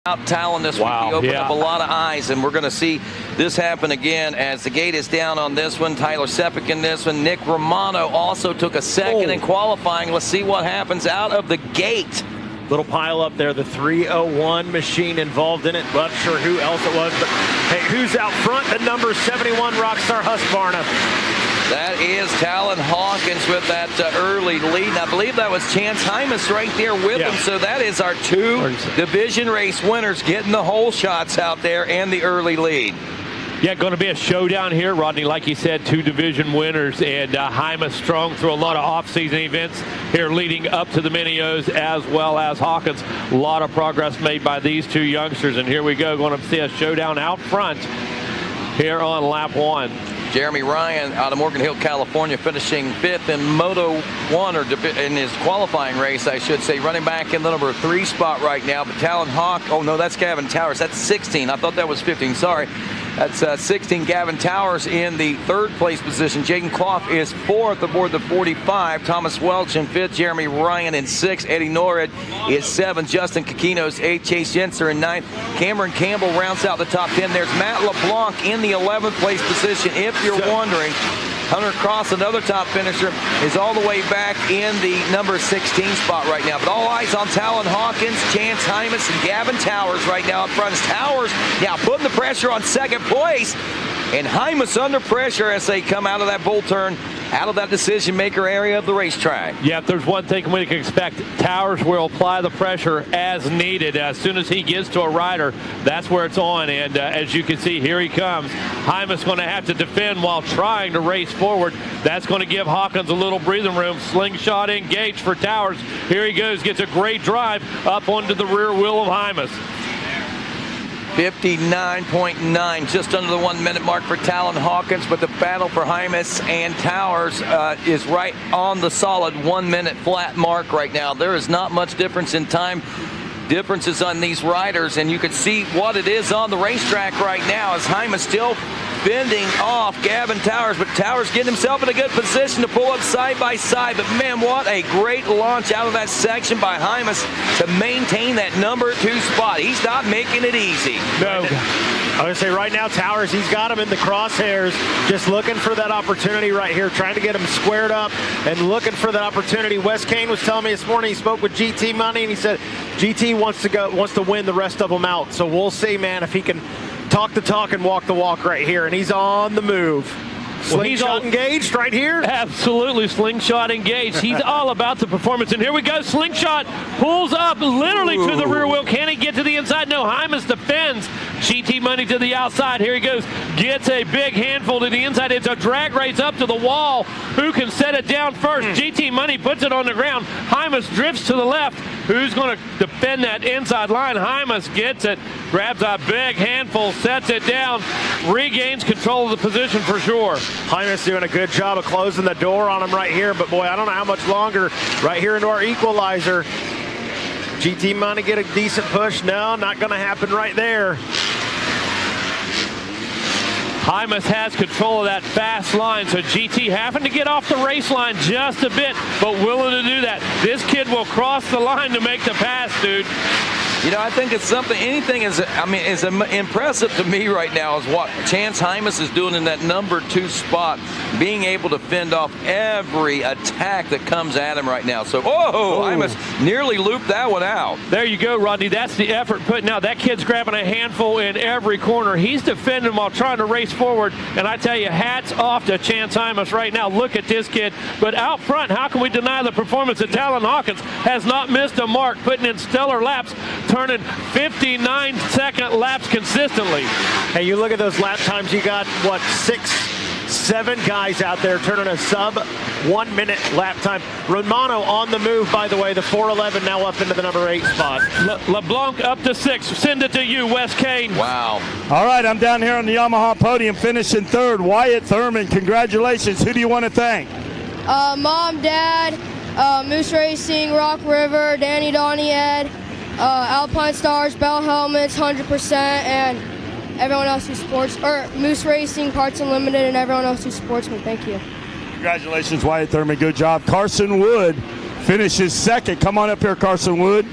Out Talon this week. He opened up a lot of eyes, and we're going to see this happen again as the gate is down on this one. Tyler Sepik in this one. Nick Romano also took a second in qualifying. Let's see what happens out of the gate. Little pile up there, the 301 machine involved in it. Not sure who else it was, but hey, who's out front? The number 71 Rockstar Husqvarna. That is Talon Hawkins with that early lead. And I believe that was Chance Hymas right there with him. So that is our two division race winners getting the hole shots out there and the early lead. Yeah, going to be a showdown here, Rodney. Like you said, two division winners, and Hymas strong through a lot of off-season events here leading up to the Mini-O's, as well as Hawkins. A lot of progress made by these two youngsters, and here we go. Going to see a showdown out front here on lap one. Jeremy Ryan out of Morgan Hill, California, finishing 5th in Moto 1, or in his qualifying race, I should say. Running back in the number 3 spot right now. But Talon Hawk, oh no, that's Gavin Towers. That's 16. I thought that was 15. Sorry. That's 16. Gavin Towers in the 3rd place position. Jaden Clough is 4th aboard the 45. Thomas Welch in 5th. Jeremy Ryan in 6th. Eddie Norrid is 7th. Justin Kikino's 8th. Chase Jenser in 9th. Cameron Campbell rounds out the top 10. There's Matt LeBlanc in the 11th place position. If you're wondering, Hunter Cross, another top finisher, is all the way back in the number 16 spot right now. But all eyes on Talon Hawkins, Chance Hymas, and Gavin Towers right now up front. As Towers now putting the pressure on 2nd place, and Hymas under pressure as they come out of that bull turn, out of that decision maker area of the racetrack. Yeah, if there's one thing we can expect, Towers will apply the pressure as needed. As soon as he gets to a rider, that's where it's on. And as you can see, here he comes. Hymas going to have to defend while trying to race forward. That's going to give Hawkins a little breathing room. Slingshot engaged for Towers. Here he goes, gets a great drive up onto the rear wheel of Hymas. 59.9, just under the 1 minute mark for Talon Hawkins, but the battle for Hymas and Towers is right on the solid 1 minute flat mark right now. There is not much difference in time differences on these riders, and you can see what it is on the racetrack right now as Hymas still fending off Gavin Towers, but Towers getting himself in a good position to pull up side by side. But man, what a great launch out of that section by Hymas to maintain that number 2 spot. He's not making it easy. No. I was going to say right now, Towers, he's got him in the crosshairs, just looking for that opportunity right here, trying to get him squared up and looking for that opportunity. Wes Kane was telling me this morning he spoke with GT Money, and he said GT wants to win the rest of them out. So we'll see, man, if he can talk the talk and walk the walk right here, and he's on the move. Slingshot engaged right here. Absolutely, slingshot engaged. He's all about the performance. And here we go. Slingshot pulls up literally to the rear wheel. Can he get to the inside? No, Hymas defends. GT Money to the outside. Here he goes. Gets a big handful to the inside. It's a drag race up to the wall. Who can set it down first? GT Money puts it on the ground. Hymas drifts to the left. Who's going to defend that inside line? Hymas gets it. Grabs a big handful. Sets it down. Regains control of the position for sure. Hymas doing a good job of closing the door on him right here, but boy, I don't know how much longer. Right here into our equalizer. GT Money get a decent push. No, not going to happen right there. Hymas has control of that fast line, so GT having to get off the race line just a bit, but willing to do that. This kid will cross the line to make the pass, dude. You know, I think it's something, anything is impressive to me right now is what Chance Hymas is doing in that number 2 spot, being able to fend off every attack that comes at him right now. So, Hymas nearly looped that one out. There you go, Rodney. That's the effort putting out. That kid's grabbing a handful in every corner. He's defending while trying to race forward, and I tell you, hats off to Chance Hymas right now. Look at this kid. But out front, how can we deny the performance of Talon Hawkins? Has not missed a mark, putting in stellar laps, turning 59-second laps consistently. Hey, you look at those lap times, you got, what, 6, 7 guys out there turning a sub 1 minute lap time. Romano on the move, by the way, the 411 now up into the number 8 spot. LeBlanc up to 6. Send it to you, Wes Kane. Wow. All right, I'm down here on the Yamaha podium, finishing 3rd. Wyatt Thurman, congratulations. Who do you want to thank? Mom, Dad, Moose Racing, Rock River, Danny Donnie Ed, Alpine Stars, Bell Helmets, 100%, and everyone else who sports, or Moose Racing, Parts Unlimited, and everyone else who supports me. Thank you. Congratulations, Wyatt Thurman. Good job. Carson Wood finishes 2nd. Come on up here, Carson Wood.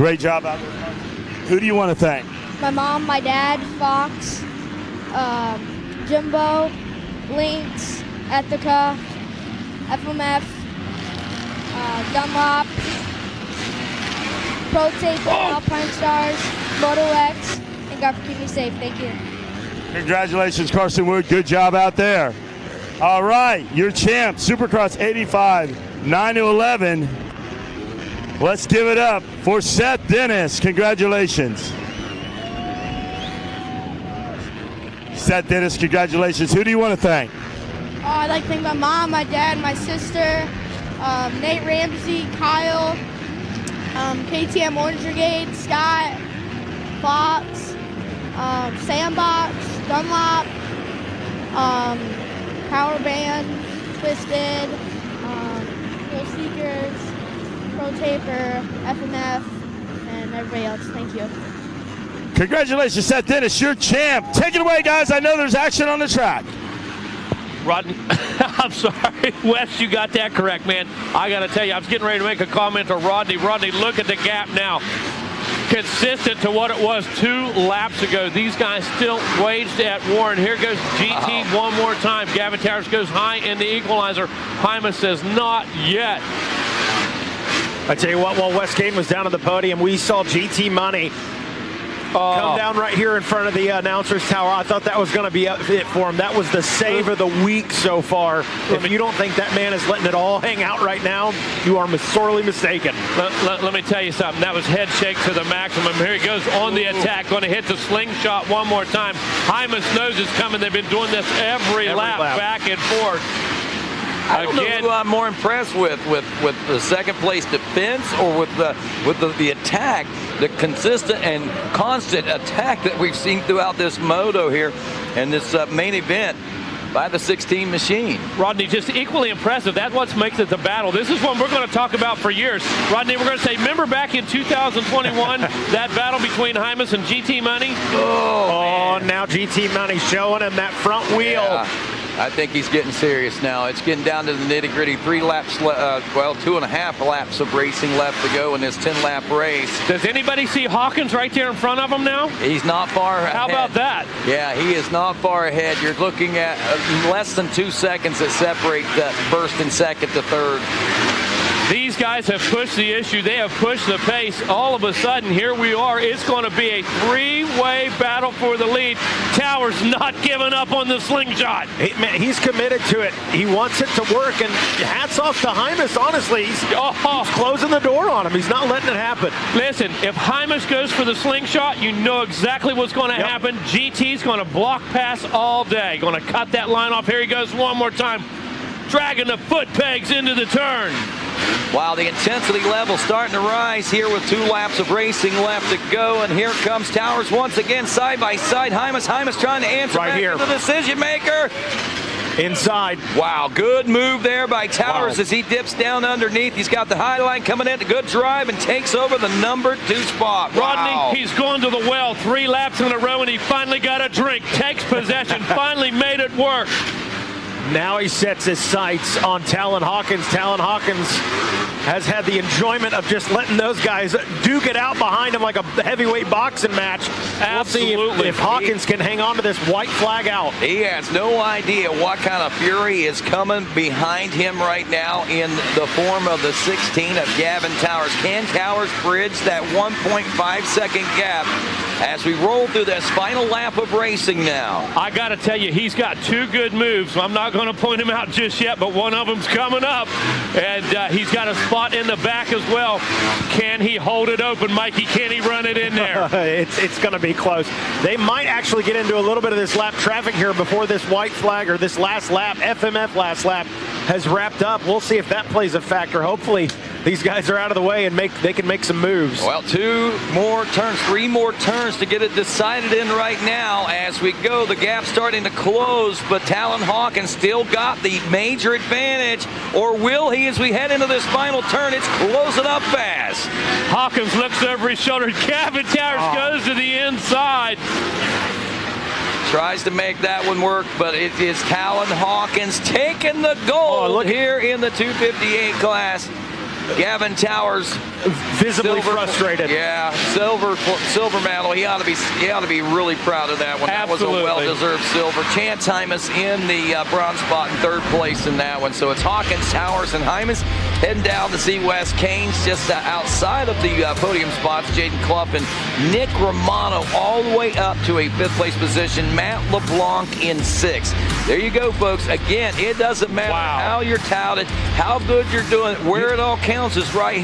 Great job out there. Who do you want to thank? My mom, my dad, Fox, Jimbo, Lynx, Ethica, FMF, Dunlop, Pro Taper, Alpine Stars, Moto X, and God for keeping me safe. Thank you. Congratulations, Carson Wood. Good job out there. All right, your champ, Supercross 85, 9-11. Let's give it up for Seth Dennis. Congratulations. Seth Dennis, congratulations. Who do you want to thank? I'd like to thank my mom, my dad, my sister, Nate Ramsey, Kyle, KTM Orange Brigade, Scott, Fox, Sandbox, Dunlop, Power Band, Twisted, Thrill Seekers, Pro Taper, FMF, and everybody else. Thank you. Congratulations, Seth Dennis, your champ. Take it away, guys. I know there's action on the track. Rodney, I'm sorry, Wes, you got that correct, man. I got to tell you, I was getting ready to make a comment to Rodney. Rodney, look at the gap now. Consistent to what it was 2 laps ago. These guys still waged at war. And here goes GT one more time. Gavin Towers goes high in the equalizer. Hymas says not yet. I tell you what, while Wes Kane was down on the podium, we saw GT Money come down right here in front of the announcer's tower. I thought that was going to be it for him. That was the save of the week so far. If you don't think that man is letting it all hang out right now, you are sorely mistaken. Let me tell you something. That was head shake to the maximum. Here he goes on the attack. Going to hit the slingshot one more time. Hymas knows it's coming. They've been doing this every lap, back and forth. I don't know who I'm more impressed with the second place defense or with the attack, the consistent and constant attack that we've seen throughout this moto here and this main event by the 16 machine. Rodney, just equally impressive. That's what makes it the battle. This is one we're going to talk about for years. Rodney, we're going to say, remember back in 2021, that battle between Hymas and GT Money? Oh, now GT Money showing him that front wheel. Yeah. I think he's getting serious now. It's getting down to the nitty-gritty. 3 laps, 2.5 laps of racing left to go in this 10-lap race. Does anybody see Hawkins right there in front of him now? He's not far ahead. How about that? Yeah, he is not far ahead. You're looking at less than 2 seconds that separate that first and second to third. These guys have pushed the issue. They have pushed the pace. All of a sudden, here we are. It's going to be a 3-way battle for the lead. Towers not giving up on the slingshot. He's committed to it. He wants it to work, and hats off to Hymas. Honestly, he's closing the door on him. He's not letting it happen. Listen, if Hymas goes for the slingshot, you know exactly what's going to happen. GT's going to block pass all day. Going to cut that line off. Here he goes one more time. Dragging the foot pegs into the turn. Wow, the intensity level starting to rise here with 2 laps of racing left to go. And here comes Towers once again, side by side. Hymas trying to answer right back here. to the decision maker. Inside. Wow, good move there by Towers as he dips down underneath. He's got the high line coming in, a good drive, and takes over the number 2 spot. Rodney, wow. He's gone to the well 3 laps in a row, and he finally got a drink. Takes possession, finally made it work. Now he sets his sights on Talon Hawkins. Talon Hawkins has had the enjoyment of just letting those guys duke it out behind him like a heavyweight boxing match. Absolutely. We'll see if Hawkins can hang on to this white flag out. He has no idea what kind of fury is coming behind him right now in the form of the 16 of Gavin Towers. Can Towers bridge that 1.5 second gap as we roll through this final lap of racing now? I got to tell you, he's got 2 good moves. I'm not going to point him out just yet, but one of them's coming up. And he's got a spot in the back as well. Can he hold it open, Mikey? Can he run it in there? It's going to be close. They might actually get into a little bit of this lap traffic here before this white flag or this last lap, FMF last lap, has wrapped up. We'll see if that plays a factor. Hopefully these guys are out of the way and they can make some moves. Well, 2 more turns, 3 more turns to get it decided in right now as we go. The gap starting to close, but Talon Hawkins still got the major advantage. Or will he as we head into this final turn? It's closing up fast. Hawkins looks over his shoulder. Gavin Towers goes to the inside. Tries to make that one work, but it is Talon Hawkins taking the gold here in the 258 class. Gavin Towers, Visibly frustrated. Yeah, silver medal. He ought to be really proud of that one. Absolutely. That was a well-deserved silver. Chance Hymas in the bronze spot in third place in that one. So it's Hawkins, Towers, and Hymas heading down to see Wes Canes just outside of the podium spots. Jaden Clough and Nick Romano all the way up to a fifth place position. Matt LeBlanc in sixth. There you go, folks. Again, it doesn't matter how you're touted, how good you're doing, where it all counts is right here.